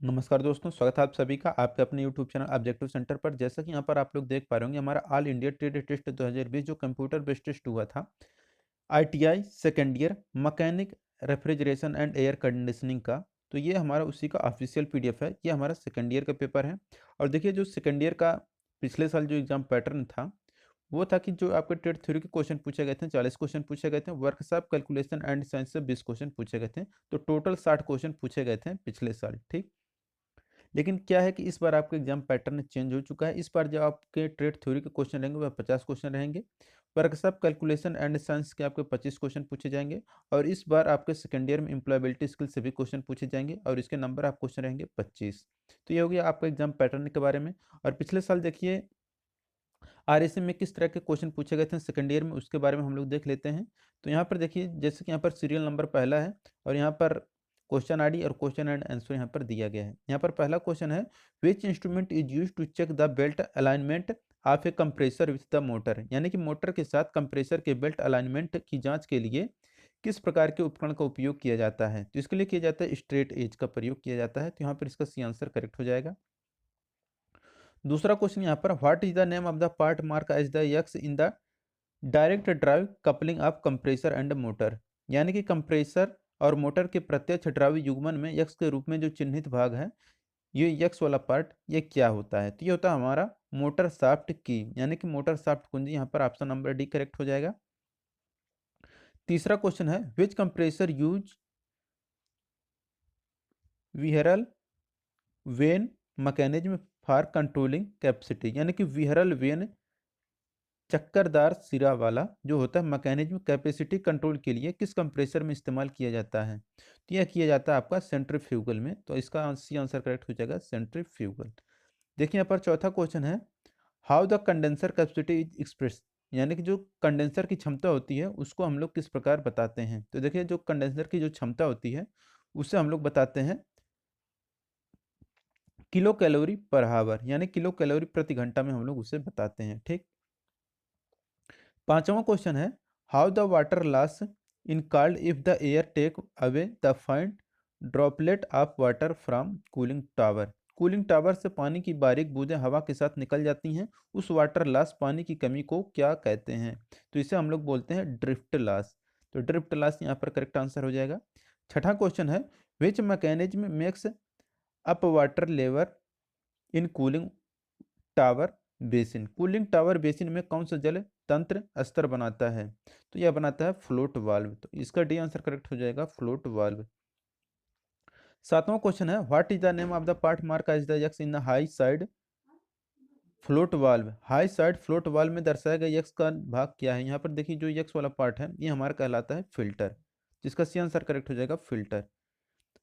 नमस्कार दोस्तों, स्वागत है आप सभी का आपके अपने यूट्यूब चैनल ऑब्जेक्टिव सेंटर पर। जैसा कि यहाँ पर आप लोग देख पा रहे होंगे, हमारा ऑल इंडिया ट्रेड टेस्ट 2020 जो कंप्यूटर बेस्ड टेस्ट हुआ था, ITI second year mechanic refrigeration and air conditioning का। तो ये हमारा उसी का ऑफिशियल पीडीएफ है। ये हमारा सेकेंड ईयर का पेपर है। और देखिए, जो सेकेंड ईयर का पिछले साल जो एग्जाम पैटर्न था, वो था कि जो आपके ट्रेड थ्योरी के क्वेश्चन पूछे गए थे, 40 क्वेश्चन पूछे गए थे। वर्कशॉप कैलकुलेशन एंड साइंस से 20 क्वेश्चन पूछे गए थे। तो टोटल 60 क्वेश्चन पूछे गए थे पिछले साल, ठीक। लेकिन क्या है कि इस बार आपका एग्जाम पैटर्न चेंज हो चुका है। इस बार जो आपके ट्रेड थ्योरी के क्वेश्चन रहेंगे वह 50 क्वेश्चन रहेंगे। वर्कशॉप कैलकुलेशन एंड साइंस के आपके 25 क्वेश्चन पूछे जाएंगे। और इस बार आपके सेकेंड ईयर में एम्प्लॉयबिलिटी स्किल से भी क्वेश्चन पूछे जाएंगे और इसके नंबर आप क्वेश्चन रहेंगे 25। तो ये हो गया आपका एग्जाम पैटर्न के बारे में। और पिछले साल देखिए आरएसएम में किस तरह के क्वेश्चन पूछे गए थे सेकंड ईयर में, उसके बारे में हम लोग देख लेते हैं। तो यहाँ पर देखिए, जैसे कि यहाँ पर सीरियल नंबर पहला है और यहाँ पर क्वेश्चन आईडी और क्वेश्चन एंड आंसर यहाँ पर दिया गया है। यहाँ पर पहला क्वेश्चन है, which instrument is use to check the belt alignment of a compressor with the motor. यानी कि मोटर के साथ कंप्रेसर के बेल्ट अलाइनमेंट की जांच के लिए किस प्रकार के उपकरण का उपयोग किया जाता है। तो इसके लिए किया जाता है स्ट्रेट एज का प्रयोग किया जाता है। तो यहाँ पर इसका सी आंसर करेक्ट हो जाएगा। दूसरा क्वेश्चन यहाँ पर, what is the name of the part mark as the X in the direct drive coupling of compressor and motor. यानी कि कंप्रेसर और मोटर के प्रत्यक्ष ड्राइव युग्मन में यक्स के रूप में जो चिन्हित भाग है, ये यक्स वाला पार्ट, ये क्या होता है? तो ये होता है हमारा मोटर शाफ्ट की, यानी कि मोटर शाफ्ट कुंजी। यहाँ पर ऑप्शन नंबर डी करेक्ट हो जाएगा। तीसरा क्वेश्चन है, which compressor use whirl vane mechanism for controlling capacity. यानी कि व्हीरल वेन चक्करदार सिरा वाला जो होता है मैकेनिज्म कैपेसिटी कंट्रोल के लिए किस कंप्रेसर में इस्तेमाल किया जाता है? तो यह किया जाता है आपका सेंट्रीफ्यूगल में। तो इसका सी आंसर करेक्ट हो जाएगा सेंट्रीफ्यूगल। देखिए यहाँ पर चौथा क्वेश्चन है, how the condenser capacity is express. यानी कि जो कंडेंसर की क्षमता होती है उसको हम लोग किस प्रकार बताते हैं? तो देखिए, जो कंडेंसर की जो क्षमता होती है उसे हम लोग बताते हैं किलो कैलोरी पर हावर, यानी किलो कैलोरी प्रति घंटा में हम लोग उसे बताते हैं, ठीक। पांचवा क्वेश्चन है, how the water loss in called if the air take away the fine droplet of water from cooling tower. Cooling tower से पानी की बारीक बूंदें हवा के साथ निकल जाती हैं, उस वाटर लॉस पानी की कमी को क्या कहते हैं? तो इसे हम लोग बोलते हैं ड्रिफ्ट लॉस। तो ड्रिफ्ट लॉस यहाँ पर करेक्ट आंसर हो जाएगा। छठा क्वेश्चन है, which mechanism makes up water level in cooling tower basin. Cooling tower basin में कौन सा जल तंत्र स्तर बनाता है? तो यह बनाता है फ्लोट वाल्व। तो इसका डी आंसर करेक्ट हो जाएगा फ्लोट वाल्व। सातवां क्वेश्चन है, what is the name of the part mark as the X in the high side float valve. High side float valve में दर्शाया गया यक्स का भाग क्या है? यहाँ पर देखिए, जो यक्स वाला पार्ट है ये हमारा कहलाता है फिल्टर, जिसका सी आंसर करेक्ट हो जाएगा फिल्टर।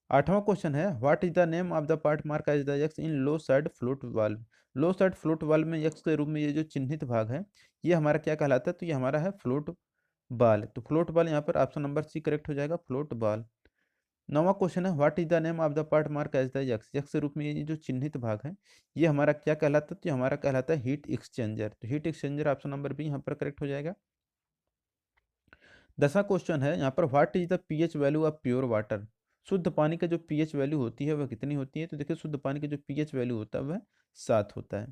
आठवां क्वेश्चन है, what is the name of the part mark as the X in low side float valve. Low side float valve में एक्स के रूप में ये जो चिन्हित भाग है ये हमारा क्या कहलाता है? तो ये हमारा है फ्लोट बाल। तो फ्लोट बाल यहाँ पर ऑप्शन नंबर सी करेक्ट हो जाएगा, फ्लोट बाल। नौवां क्वेश्चन है, what is the name of the part mark as the X. X के रूप में ये जो चिन्हित भाग है ये हमारा क्या कहलाता है? तो ये हमारा कहलाता है हीट एक्सचेंजर। तो heat exchanger option number B यहाँ पर करेक्ट हो जाएगा। 10वां क्वेश्चन है यहाँ पर, what is the pH value of pure water. शुद्ध पानी का जो पीएच वैल्यू होती है वह कितनी होती है? तो देखिए, शुद्ध पानी का जो पीएच वैल्यू होता है वह 7 होता है।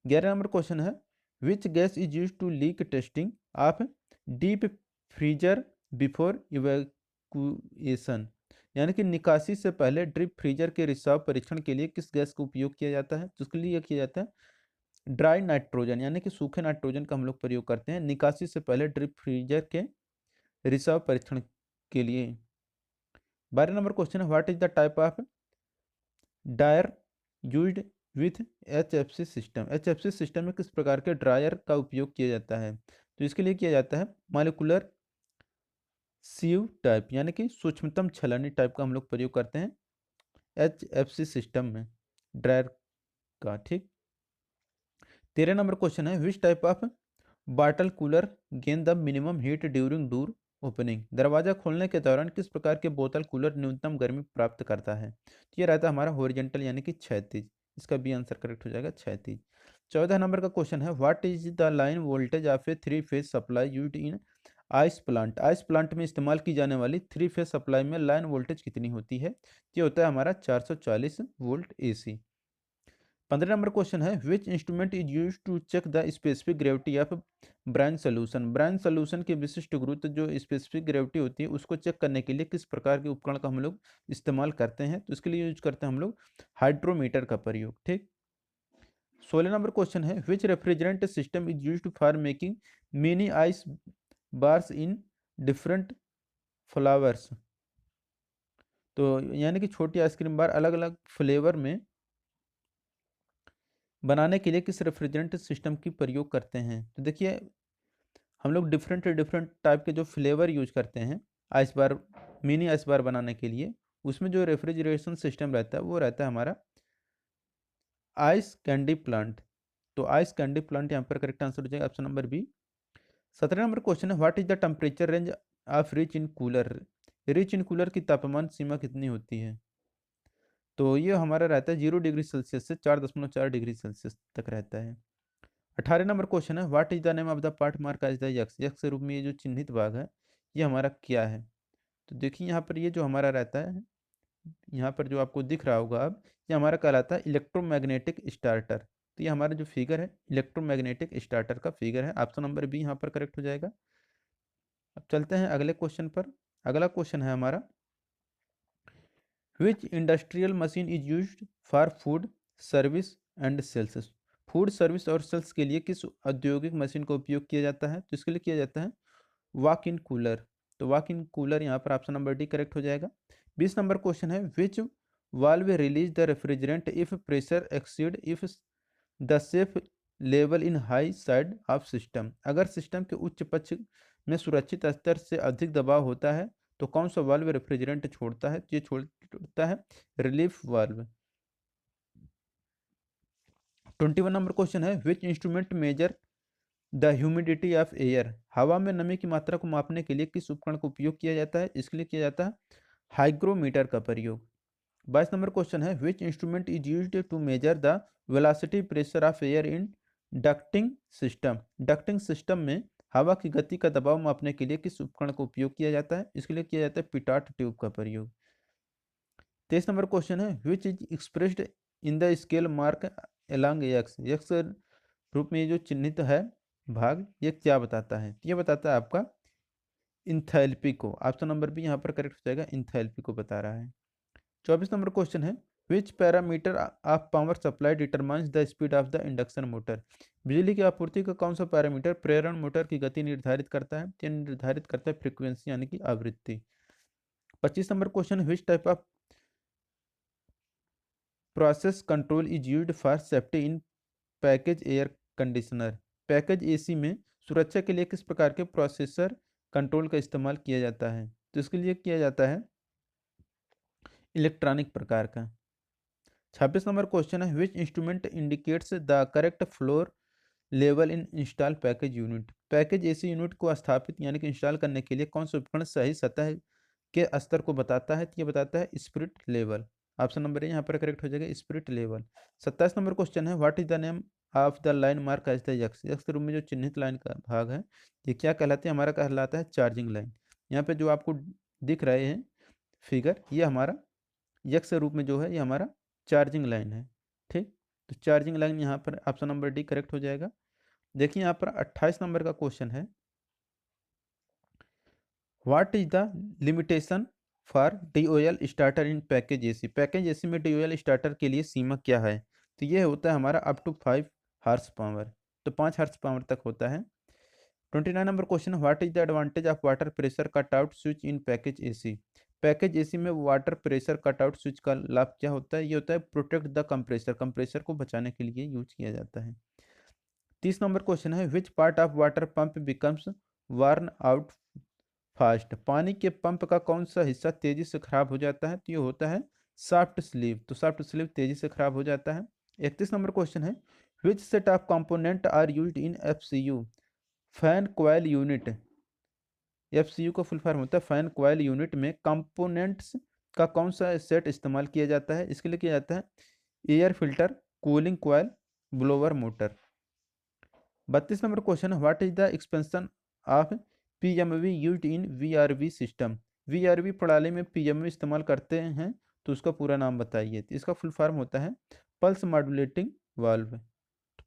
11 नंबर क्वेश्चन है, which gas is use to leak testing of deep freezer before evacuation. यानी कि निकासी से पहले ड्रीप फ्रीजर के रिसाव परीक्षण के लिए किस गैस का उपयोग किया जाता है? तो उसके लिए किया जाता है ड्राई नाइट्रोजन, यानी कि सूखे नाइट्रोजन का हम लोग प्रयोग करते हैं निकासी से पहले ड्रीप फ्रीजर के रिसाव परीक्षण के लिए। 12 नंबर क्वेश्चन है, what is the type of dryer used with HFC system. HFC system में किस प्रकार के ड्रायर का उपयोग किया जाता है? तो इसके लिए किया जाता है मॉलिक्यूलर सीव टाइप, यानी कि सूक्ष्मतम छलनी टाइप का हम लोग प्रयोग करते हैं एचएफसी सिस्टम में ड्रायर का, ठीक। 13 नंबर क्वेश्चन है, which type of bottle cooler gain the minimum heat during door opening. दरवाजा खोलने के दौरान किस प्रकार के बोतल कूलर न्यूनतम गर्मी प्राप्त करता है? तो ये रहता है हमारा हॉरिजॉन्टल, यानी कि क्षैतिज। इसका बी आंसर करेक्ट हो जाएगा क्षैतिज। 14 नंबर का क्वेश्चन है, what is the line voltage of A three phase supply used in ice plant में इस्तेमाल की जाने वाली थ्री फेज सप्लाई में लाइन वोल्टेज कितनी होती है? ये होता है हमारा 440 वोल्ट एसी। 15 नंबर क्वेश्चन है, which instrument is use to check the specific gravity of branch solution. Branch solution की विशिष्ट गुरुत्व जो स्पेसिफिक ग्रेविटी होती है उसको चेक करने के लिए किस प्रकार के उपकरण का हम लोग इस्तेमाल करते हैं? तो इसके लिए यूज करते हैं हम लोग हाइड्रोमीटर का प्रयोग। ठीक। 16 नंबर क्वेश्चन है, which refrigerant system is use for making mini ice bars in different flavours. तो यानी कि छोटी आइसक्रीम बार अलग अलग फ्लेवर में बनाने के लिए किस रेफ्रिजरेंट सिस्टम की प्रयोग करते हैं? तो देखिए हम लोग डिफरेंट डिफरेंट टाइप के जो फ्लेवर यूज करते हैं आइस बार, मिनी आइस बार बनाने के लिए, उसमें जो रेफ्रिजरेशन सिस्टम रहता है वो रहता है हमारा आइस कैंडी प्लांट। तो आइस कैंडी प्लांट यहाँ पर करेक्ट आंसर हो जाएगा option number B. 17 number question है, what is the temperature range of reach in cooler. Reach in cooler की तापमान सीमा कितनी होती है? तो ये हमारा रहता है 0 डिग्री सेल्सियस से 4.4 डिग्री सेल्सियस तक रहता है। 18 नंबर क्वेश्चन है, what is the name of the part mark as the X. X के रूप में ये जो चिन्हित भाग है ये हमारा क्या है? तो देखिए यहाँ पर ये जो हमारा रहता है, यहाँ पर जो आपको दिख रहा होगा अब, ये हमारा कहलाता है इलेक्ट्रोमैग्नेटिक स्टार्टर। तो ये हमारा जो फिगर है इलेक्ट्रोमैग्नेटिक स्टार्टर का फिगर है। ऑप्शन नंबर बी यहाँ पर करेक्ट हो जाएगा। अब चलते हैं अगले क्वेश्चन पर। अगला क्वेश्चन है हमारा, which industrial machine is used for food service and sales. Food service और सेल्स के लिए किस औद्योगिक मशीन का उपयोग किया जाता है? तो इसके लिए किया जाता है वॉक इन कूलर। तो वॉक इन कूलर यहाँ पर ऑप्शन नंबर डी करेक्ट हो जाएगा। 20 नंबर क्वेश्चन है, which valve release the refrigerant if pressure exceed if the safe level in high side of system. अगर सिस्टम के उच्च पक्ष में सुरक्षित स्तर से अधिक दबाव होता है तो कौन सा वाल्व रेफ्रिजरेंट छोड़ता है? ये छोड़ता है रिलीफ वाल्व। 21 नंबर क्वेश्चन है, which instrument measure the humidity of air. हवा में नमी की मात्रा को मापने के लिए किस उपकरण का उपयोग किया जाता है? इसके लिए किया जाता है हाइग्रोमीटर का प्रयोग। 22 नंबर क्वेश्चन है, which instrument is used to measure the velocity pressure of air in ducting system. Ducting system में हवा की गति का दबाव मापने के लिए किस उपकरण का उपयोग किया जाता है? इसके लिए किया जाता है पिटाट ट्यूब का प्रयोग। 23 नंबर क्वेश्चन है, which is expressed in the scale mark along x. X रूप में ये जो चिन्हित है भाग ये क्या बताता है? ये बताता है आपका इंथैल्पी को। ऑप्शन नंबर बी यहाँ पर करेक्ट हो जाएगा, इंथैल्पी को बता रहा है। 24 नंबर क्वेश्चन है, which parameter of power supply determines the speed of the induction motor. बिजली की आपूर्ति का कौन सा पैरामीटर प्रेरण मोटर की गति निर्धारित करता है? ये निर्धारित करता है फ्रीक्वेंसी यानी कि आवृत्ति। 25 number question, which type of process control is used for safety in package air conditioner. Package AC में सुरक्षा के लिए किस प्रकार के प्रोसेसर कंट्रोल का इस्तेमाल किया जाता है? तो इसके लिए किया जाता है इलेक्ट्रॉनिक प्रकार का। 26 नंबर क्वेश्चन है, which instrument indicates the correct floor level in install package unit. Package AC unit को स्थापित यानी कि इंस्टॉल करने के लिए कौन सा उपकरण सही सतह के स्तर को बताता है? तो ये बताता है spirit level. Option number A यहाँ पर करेक्ट हो जाएगा, स्पिरिट लेवल। 27 नंबर क्वेश्चन है, what is the name of the line mark as the X. X के रूप में जो चिन्हित लाइन का भाग है ये क्या कहलाते हैं? हमारा कहलाता है चार्जिंग लाइन। यहाँ पे जो आपको दिख रहे हैं फिगर ये हमारा यक्स के रूप में जो है ये हमारा चार्जिंग लाइन है। ठीक। तो चार्जिंग लाइन यहाँ पर ऑप्शन नंबर डी करेक्ट हो जाएगा। देखिए यहाँ पर 28 नंबर का क्वेश्चन है, what is the limitation for DOL starter in package AC. Package AC में DOL स्टार्टर के लिए सीमा क्या है? तो ये होता है हमारा अप टू 5 हॉर्स पावर। तो 5 हॉर्स पावर तक होता है। 29 number question, what is the advantage of water pressure cut out switch in package AC. Package AC में water pressure cut out switch का लाभ क्या होता है? ये होता है प्रोटेक्ट द कंप्रेसर, कंप्रेसर को बचाने के लिए यूज किया जाता है। 30 नंबर क्वेश्चन है, which part of water pump becomes worn out fast. पानी के पंप का कौन सा हिस्सा तेजी से खराब हो जाता है? तो ये होता है सॉफ्ट स्लीव। तो सॉफ्ट स्लीव तेजी से खराब हो जाता है। 31 नंबर क्वेश्चन है, which set of component are used in FCU fan coil unit. FCU का फुल फॉर्म होता है फैन कॉइल यूनिट में कंपोनेंट्स का कौन सा सेट इस्तेमाल किया जाता है? इसके लिए किया जाता है air filter, cooling coil, blower motor. 32 number question, what is the expansion of PMV used in VRV system, VRV प्रणाली में PMV इस्तेमाल करते हैं तो उसका पूरा नाम बताइए। तो इसका फुल फॉर्म होता है pulse modulating valve.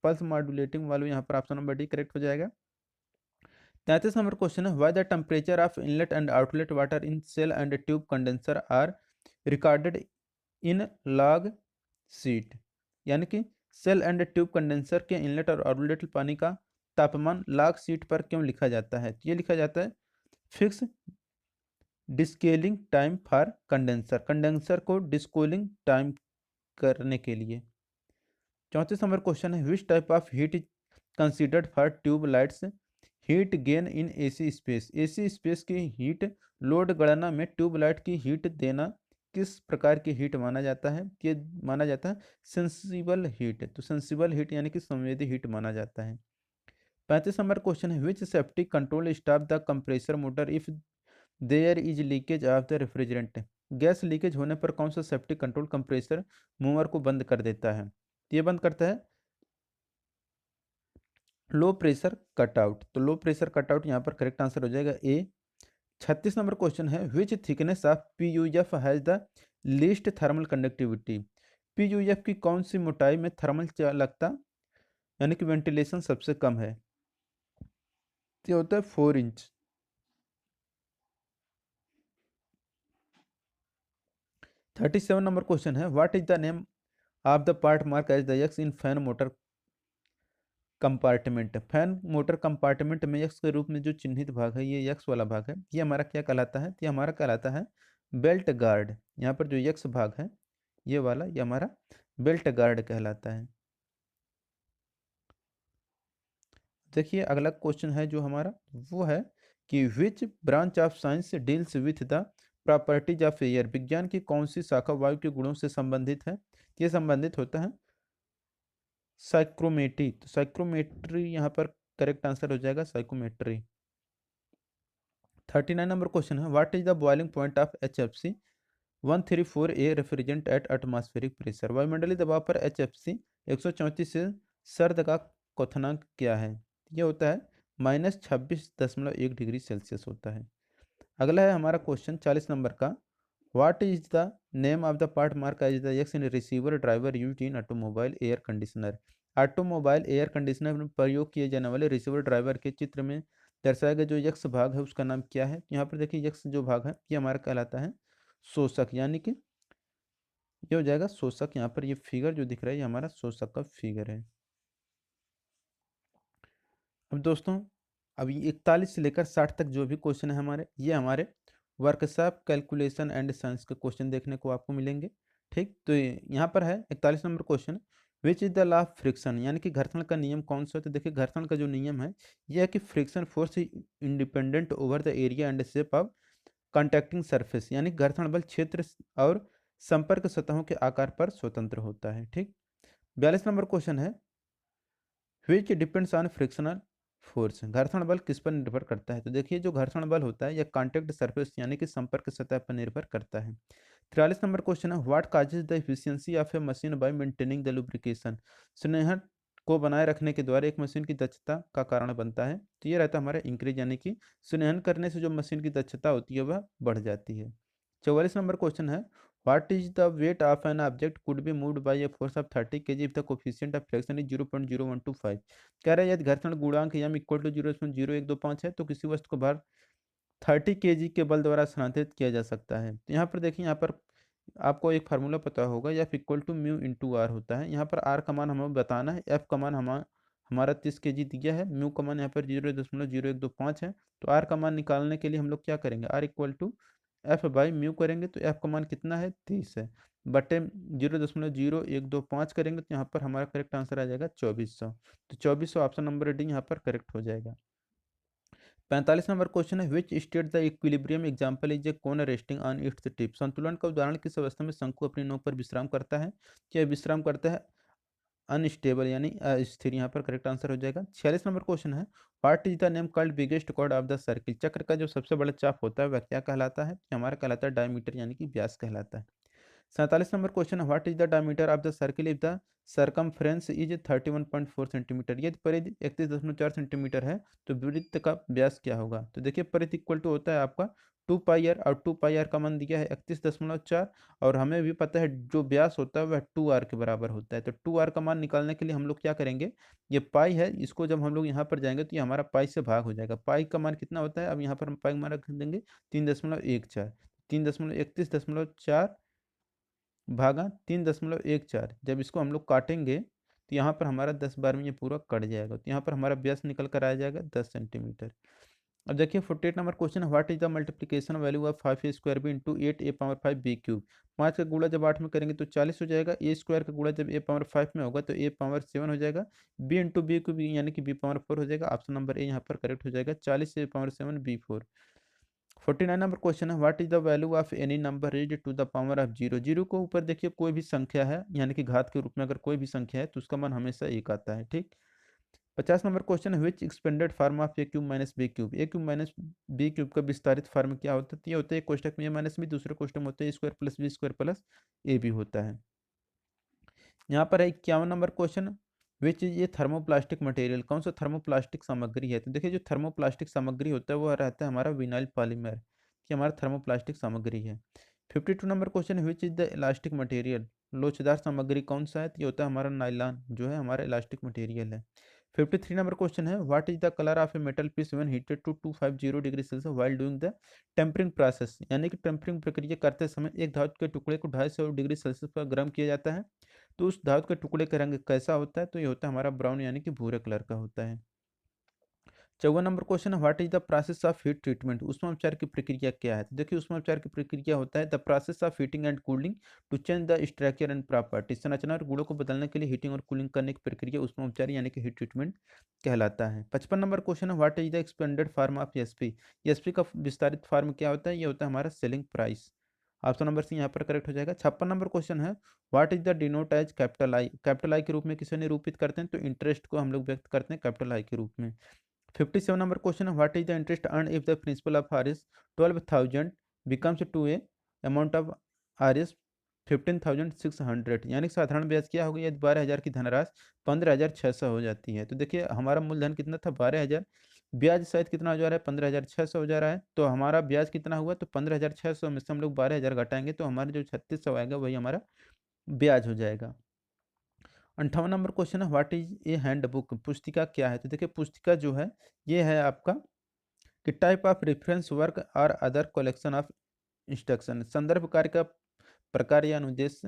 Pulse modulating valve यहाँ पर ऑप्शन नंबर डी करेक्ट हो जाएगा। 33 नंबर क्वेश्चन है why the temperature of inlet and outlet water in shell and tube condenser are recorded in log sheet, यानी कि shell and tube condenser के inlet और outlet पानी का तापमान लॉग शीट पर क्यों लिखा जाता है? तो ये लिखा जाता है fix descaling time for condenser, condenser को डिस्केलिंग टाइम करने के लिए। 34 नंबर क्वेश्चन है which type of heat is considered for tube lights heat gain in AC space, AC space की हीट लोड गणना में ट्यूबलाइट की हीट देना किस प्रकार की हीट माना जाता है? ये माना जाता है सेंसिबल हीट। तो सेंसिबल हीट यानी कि संवेदी हीट माना जाता है। 35 नंबर क्वेश्चन है which safety control stop the compressor motor if there is leakage of the refrigerant, gas leakage होने पर कौन सा सेफ्टी कंट्रोल कंप्रेसर मूवर को बंद कर देता है? ये बंद करता है लो प्रेशर कटआउट। तो लो प्रेशर कटआउट यहाँ पर करेक्ट आंसर हो जाएगा ए। 36 नंबर क्वेश्चन है which thickness of PUF has the least thermal conductivity, PUF की कौन सी मोटाई में थर्मल चालकता यानी कि वेंटिलेशन सबसे कम है? ये होता है 4 इंच। 37 नंबर क्वेश्चन है what is the name of the part mark as the X in fan motor compartment, fan motor compartment में यक्स के रूप में जो चिन्हित भाग है, ये यक्स वाला भाग है, ये हमारा क्या कहलाता है? ये हमारा कहलाता है बेल्ट गार्ड। यहाँ पर जो यक्स भाग है ये वाला, ये हमारा बेल्ट गार्ड कहलाता है। देखिए अगला क्वेश्चन है जो हमारा वो है कि which branch of science deals with the properties of air, विज्ञान की कौन सी शाखा वायु के गुणों से संबंधित है? ये संबंधित होता है साइक्रोमेट्री। तो साइक्रोमेट्री यहाँ पर करेक्ट आंसर हो जाएगा साइकोमेट्री। 39 नंबर क्वेश्चन है what is the boiling point of HFC 134A refrigerant at atmospheric pressure, वायुमंडलीय दबाव पर HFC 134 से सर्द का क्वथनांक क्या है? ये होता है -26.1 डिग्री सेल्सियस होता है। अगला है हमारा क्वेश्चन 40 नंबर का what is the name of the part mark as the X in receiver driver use in automobile air conditioner, automobile air conditioner में प्रयोग किए जाने वाले रिसीवर ड्राइवर के चित्र में दर्शाया गया जो यक्स भाग है उसका नाम क्या है? यहाँ पर देखिए यक्स जो भाग है ये हमारा कहलाता है शोषक, यानी कि ये हो जाएगा शोषक। यहाँ पर ये फिगर जो दिख रहा है ये हमारा शोषक का फिगर है। अब दोस्तों अभी 41 से लेकर 60 तक जो भी क्वेश्चन है हमारे, ये हमारे वर्कशॉप कैलकुलेशन एंड साइंस के क्वेश्चन देखने को आपको मिलेंगे। ठीक, तो यहाँ पर है 41 number question which is the law of friction, यानी कि घर्षण का नियम कौन सा है? तो देखिए घर्षण का जो नियम है यह है कि friction force independent over the area and shape of contacting surface, यानी घर्षण बल क्षेत्र और संपर्क सतहों के आकार पर स्वतंत्र होता है। ठीक, 42 नंबर क्वेश्चन है which depends on frictional force, घर्षण बल किस पर निर्भर करता है? तो देखिए जो घर्षण बल होता है यह कॉन्टैक्ट सरफेस यानी कि संपर्क सतह पर निर्भर करता है। 43 नंबर क्वेश्चन है what causes the efficiency of a machine by maintaining the lubrication, स्नेहन को बनाए रखने के द्वारा एक मशीन की दक्षता का कारण बनता है? तो ये रहता है हमारा इंक्रीज, यानी कि स्नेहन करने से जो मशीन की दक्षता होती है वह बढ़ जाती है। 44 नंबर क्वेश्चन है what is the weight of an object could be moved by a force of 30 kg if the coefficient of friction is 0.0125, कह रहा है यदि घर्षण गुणांक m इक्वल टू 0.0125 है तो किसी वस्तु को भार 30 kg के बल द्वारा स्थानांतरित किया जा सकता है। तो यहाँ पर देखिए यहाँ पर आपको एक फार्मूला पता होगा F equal to mu into R होता है। यहाँ पर आर का मान हमें बताना है, एफ का मान हमारा 30 kg दिया है, म्यू का मान यहाँ पर 0.0125 है। तो आर का मान निकालने के लिए हम लोग क्या करेंगे, R equal to F by mu करेंगे तो एफ का मान कितना है 30 है, बटे 0.0125 करेंगे तो यहाँ पर हमारा करेक्ट आंसर आ जाएगा 2400। तो 2400 ऑप्शन नंबर डी यहाँ पर करेक्ट हो जाएगा। 45 नंबर क्वेश्चन है which state the equilibrium example is a cone resting on its tip, संतुलन का उदाहरण किस अवस्था में शंकु अपनी नोक पर विश्राम करता है? क्या विश्राम करता है अनस्टेबल यानी अस्थिर, यहाँ पर करेक्ट आंसर हो जाएगा। 46 नंबर क्वेश्चन है what is the name called biggest chord of the circle, चक्र का जो सबसे बड़ा चाप होता है वह क्या कहलाता है? हमारा कहलाता है डायमीटर यानी कि व्यास कहलाता है। 47 नंबर क्वेश्चन है, what is the diameter of the circle if the circumference is 31.4 centimetre. यदि परिधि 31.4 सेंटीमीटर है तो वृत्त का व्यास क्या होगा। तो देखिए परिधि इक्वल टू होता है आपका 2 पाई आर, और 2 पाई आर का मान दिया है 31.4, और हमें भी पता है जो व्यास होता है वह 2 आर के बराबर होता है। तो 2 आर का मान निकालने के लिए हम लोग क्या करेंगे, ये पाई है, इसको जब हम लोग यहाँ पर जाएंगे तो ये हमारा पाई से भाग हो जाएगा। पाई का मान कितना होता है, अब यहाँ पर हम पाई का मान रख देंगे 3.14, 3.31.4 भागा 3.14। जब इसको हम लोग काटेंगे तो यहाँ पर हमारा 10 बार में ये पूरा कट जाएगा, तो यहाँ पर हमारा व्यास निकल कर आ जाएगा 10 सेंटीमीटर। अब देखिए 48 नंबर क्वेश्चन है, what is the multiplication value of 5a² B into 8a⁵b³ 5 का गुणा जब 8 में करेंगे तो 40 हो जाएगा, a² का गुणा जब a⁵ में होगा तो a⁻7 हो जाएगा, b इंटू b³ यानी कि b⁻4 हो जाएगा। ऑप्शन नंबर ए यहाँ पर करेक्ट हो जाएगा, 40 a⁻7 b4। 49 नंबर क्वेश्चन है, what is the value of any number raised to the power of zero. Zero को ऊपर देखिए कोई भी संख्या है यानी कि घात के रूप में अगर कोई भी संख्या है तो उसका मान हमेशा एक आता है, ठीक। 50 नंबर क्वेश्चन है, विच expanded form of a³ - b³। a³ - b³ का विस्तारित फार्म क्या होता है, तो ये होता है एक कोष्टक में a माइनस b, दूसरे कोष्टक में होता है a² + b² + ab होता है। यहाँ पर है 51 नंबर क्वेश्चन, विच इज ये थर्मोप्लास्टिक मटेरियल, कौन सा थर्मोप्लास्टिक सामग्री है। तो देखिए जो थर्मोप्लास्टिक सामग्री होता है वो रहता है हमारा विनाइल पॉलीमर, कि हमारा थर्मोप्लास्टिक सामग्री है। 52 नंबर क्वेश्चन है, which is the elastic material, लोचदार सामग्री कौन सा है, तो ये होता है हमारा नाइलॉन जो है हमारा इलास्टिक मटेरियल है। 53 नंबर क्वेश्चन है, what is the colour of a metal piece when heated to 250 degree Celsius while doing the tempering process. यानी कि टेम्परिंग प्रक्रिया करते समय एक धातु के टुकड़े को 250 डिग्री सेल्सियस पर गर्म किया जाता है, तो उस धातु के टुकड़े का रंग कैसा होता है, तो ये होता है हमारा ब्राउन यानी कि भूरे कलर का होता है। 54 नंबर क्वेश्चन है, what is the process of heat treatment, ऊष्मापचार की प्रक्रिया क्या है। तो देखिए ऊष्मापचार की प्रक्रिया होता है the process of heating and cooling to change the structure and property. संरचना और गुणों को बदलने के लिए हीटिंग और कूलिंग करने की प्रक्रिया ऊष्मापचार यानी कि हीट ट्रीटमेंट कहलाता है। 55 नंबर क्वेश्चन है, what is the expanded form of SP. SP का विस्तारित फार्म क्या होता है, ये होता है हमारा selling price. Option number C यहाँ पर करेक्ट हो जाएगा। 56 नंबर क्वेश्चन है, what is the denote as capital I. Capital I के रूप में किसे निरूपित करते हैं, तो इंटरेस्ट को हम लोग व्यक्त करते हैं कैपिटल आई के रूप में। 57 नंबर क्वेश्चन है, what is the interest earn if the principal of R S 12,000 becomes to a amount of R S 15,600। यानी कि साधारण ब्याज क्या होगी यदि 12,000 की धनराशि 15,600 हो जाती है। तो देखिए हमारा मूलधन कितना था 12,000, ब्याज सहित कितना हो जा रहा है 15,600 हो जा रहा है, तो हमारा ब्याज कितना हुआ, तो 15,600 में से हम लोग 12,000 घटाएंगे तो हमारे जो 3600 आएगा वही हमारा ब्याज हो जाएगा। 58 नंबर क्वेश्चन है, what is a hand book, पुस्तिका क्या है। तो देखिए पुस्तिका जो है ये है आपका कि टाइप ऑफ रेफरेंस वर्क और अदर कलेक्शन ऑफ इंस्ट्रक्शन, संदर्भ कार्य का प्रकार या अनुदेश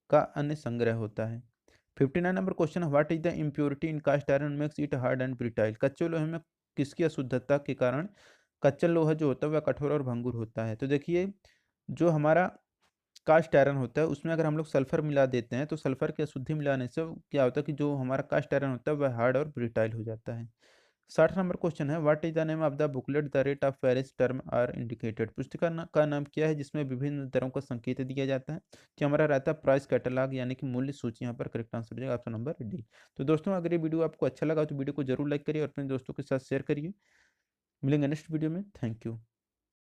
का अन्य संग्रह होता है। 59 number question, what is the impurity in cast iron makes it hard and brittle. कच्चे लोहे में किसकी अशुद्धता के कारण कच्चा लोहा जो होता है वह कठोर और भंगुर होता है। तो देखिए जो हमारा कास्ट आयरन होता है उसमें अगर हम लोग सल्फर मिला देते हैं तो सल्फर की अशुद्धि मिलाने से क्या होता है कि जो हमारा कास्ट आयरन होता है वह हार्ड और ब्रिटाइल हो जाता है। 60 नंबर क्वेश्चन है, what is the name of the booklet the rate of various term are indicated. पुस्तिका का नाम क्या है जिसमें विभिन्न दरों का संकेत दिया जाता है, कि हमारा रहता है प्राइस कैटलॉग यानी कि मूल्य सूची। यहाँ पर करेक्ट आंसर हो जाएगा ऑप्शन नंबर डी। तो दोस्तों अगर ये वीडियो आपको अच्छा लगा तो वीडियो को जरूर लाइक करिए और अपने दोस्तों के साथ शेयर करिए। मिलेंगे नेक्स्ट वीडियो में, थैंक यू।